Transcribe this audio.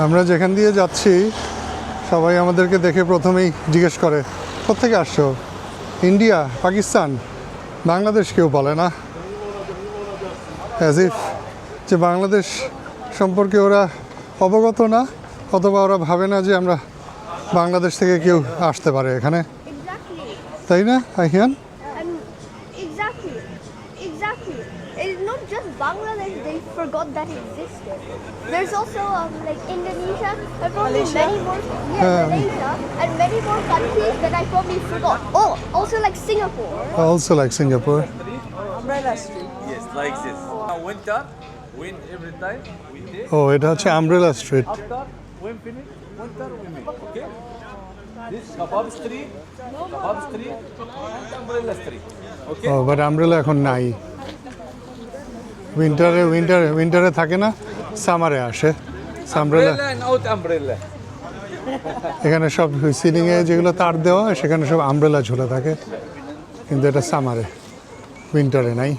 আমরা যেখান দিয়ে যাচ্ছি সবাই আমাদেরকে দেখে প্রথমেই জিজ্ঞেস করে কোত্থেকে আসছো, ইন্ডিয়া, পাকিস্তান, বাংলাদেশ কেউ বলে না। অ্যাজ ইফ যে বাংলাদেশ সম্পর্কে ওরা অবগত না, অথবা ওরা ভাবে না যে আমরা বাংলাদেশ থেকে কেউ আসতে পারে এখানে, তাই না Ahiyan? Exactly. It's not just Bangladesh, they forgot that existed. There's also like Indonesia, and probably many more, Malaysia, and many more countries that I probably forgot. Oh, also like Singapore. Also like Singapore. Umbrella Street. Yes, like this. Winter, wind every time, wind day. ও এটা হচ্ছে umbrella street. After wind finish, winter we make. Okay. This kebab street, and umbrella street. Okay. ও but umbrella এখন নাই, উইন্টারে থাকে না, সামারে আসে umbrella. Umbrella and out umbrella. এখানে সব সিলিংয়ে যেগুলো তার দেওয়া হয় সেখানে সব আমব্রেলা ঝুলে থাকে, কিন্তু এটা সামারে, উইন্টারে নাই।